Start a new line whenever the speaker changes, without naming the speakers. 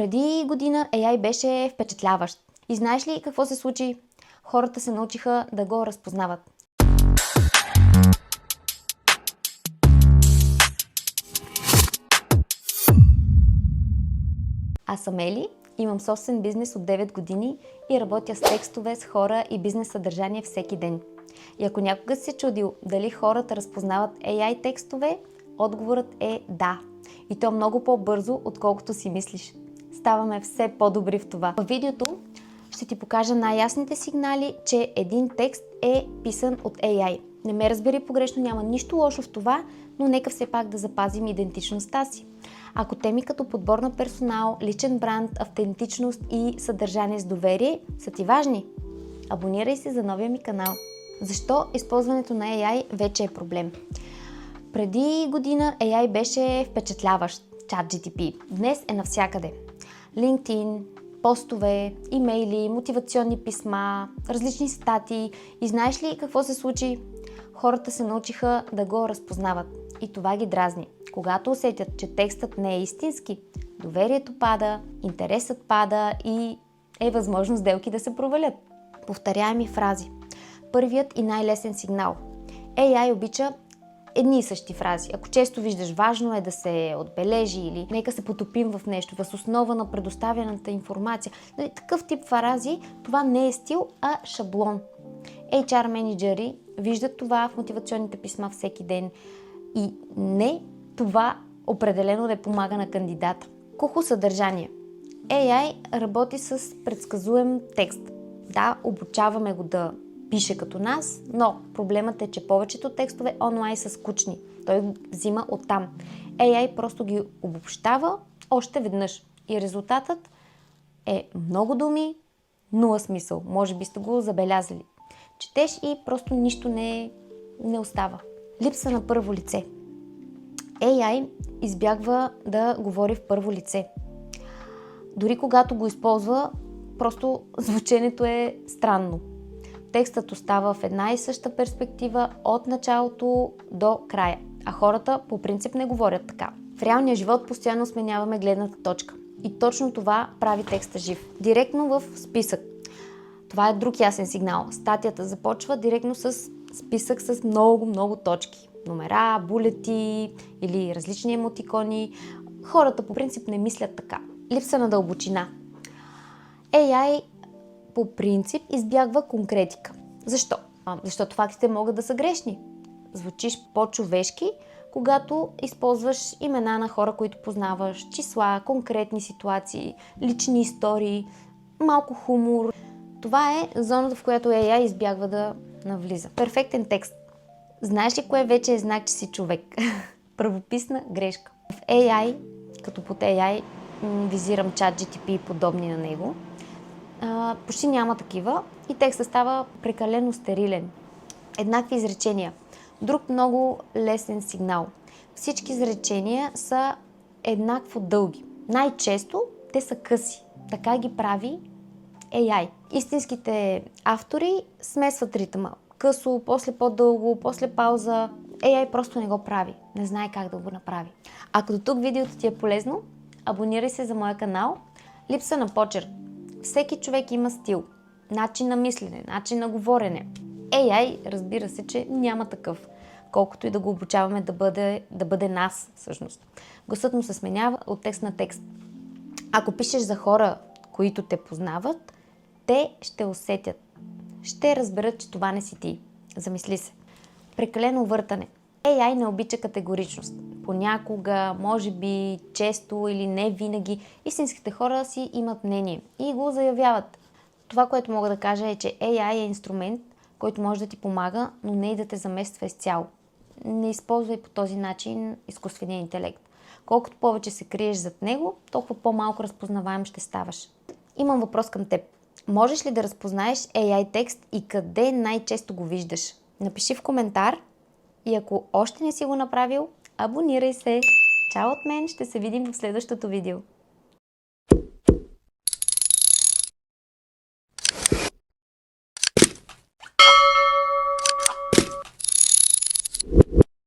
Преди година AI беше впечатляващ. И знаеш ли какво се случи? Хората се научиха да го разпознават. Аз съм Ели, имам собствен бизнес от 9 години и работя с текстове, с хора и бизнес съдържание всеки ден. И ако някога си се чудил дали хората разпознават AI текстове, отговорът е да. И то много по-бързо, отколкото си мислиш. Ставаме все по-добри в това. В видеото ще ти покажа най-ясните сигнали, че един текст е писан от AI. Не ме разбери погрешно, няма нищо лошо в това, но нека все пак да запазим идентичността си. Ако теми като подбор на персонал, личен бранд, автентичност и съдържание с доверие са ти важни, абонирай се за новия ми канал. Защо използването на AI вече е проблем? Преди година AI беше впечатляващ, ChatGPT. Днес е навсякъде. LinkedIn, постове, имейли, мотивационни писма, различни статии. И знаеш ли какво се случи? Хората се научиха да го разпознават. И това ги дразни. Когато усетят, че текстът не е истински, доверието пада, интересът пада и е възможно сделки да се провалят. Повторяеми фрази. Първият и най-лесен сигнал. AI обича едни и същи фрази. Ако често виждаш, важно е да се отбележи или нека се потопим в нещо, въз основа на предоставената информация. Такъв тип фрази, това не е стил, а шаблон. HR менеджери виждат това в мотивационните писма всеки ден и не, това определено не помага на кандидата. Кухо съдържание. AI работи с предсказуем текст. Да, обучаваме го да пише като нас, но проблемът е, че повечето текстове онлайн са скучни. Той взима оттам. AI просто ги обобщава още веднъж. И резултатът е много думи, нула смисъл. Може би сте го забелязали. Четеш и просто нищо не остава. Липса на първо лице. AI избягва да говори в първо лице. Дори когато го използва, просто звученето е странно. Текстът остава в една и съща перспектива от началото до края. А хората по принцип не говорят така. В реалния живот постоянно сменяваме гледната точка. И точно това прави текста жив. Директно в списък. Това е друг ясен сигнал. Статията започва директно с списък с много точки. Номера, булети или различни емотикони. Хората по принцип не мислят така. Липса на дълбочина. AI по принцип избягва конкретика. Защо? Защото фактите могат да са грешни. Звучиш по-човешки, когато използваш имена на хора, които познаваш, числа, конкретни ситуации, лични истории, малко хумор. Това е зоната, в която AI избягва да навлиза. Перфектен текст. Знаеш ли кое вече е знак, че си човек? Правописна грешка. В AI, като под AI, визирам ChatGPT и подобни на него, почти няма такива и текстът става прекалено стерилен. Еднакви изречения. Друг много лесен сигнал. Всички изречения са еднакво дълги. Най-често те са къси. Така ги прави AI. Истинските автори смесват ритъма. Късо, после по-дълго, после пауза. AI просто не го прави. Не знае как да го направи. Ако до тук видеото ти е полезно, абонирай се за моя канал. Липса на почерк. Всеки човек има стил, начин на мислене, начин на говорене. AI, разбира се, че няма такъв, колкото и да го обучаваме да бъде нас, всъщност. Гласът му се сменява от текст на текст. Ако пишеш за хора, които те познават, те ще усетят, ще разберат, че това не си ти. Замисли се. Прекалено въртане. AI не обича категоричност. Понякога, може би, често или не винаги, истинските хора си имат мнение и го заявяват. Това, което мога да кажа е, че AI е инструмент, който може да ти помага, но не и да те замества изцяло. Не използвай по този начин изкуствения интелект. Колкото повече се криеш зад него, толкова по-малко разпознаваем ще ставаш. Имам въпрос към теб. Можеш ли да разпознаеш AI текст и къде най-често го виждаш? Напиши в коментар и ако още не си го направил, абонирай се! Чао от мен, ще се видим в следващото видео.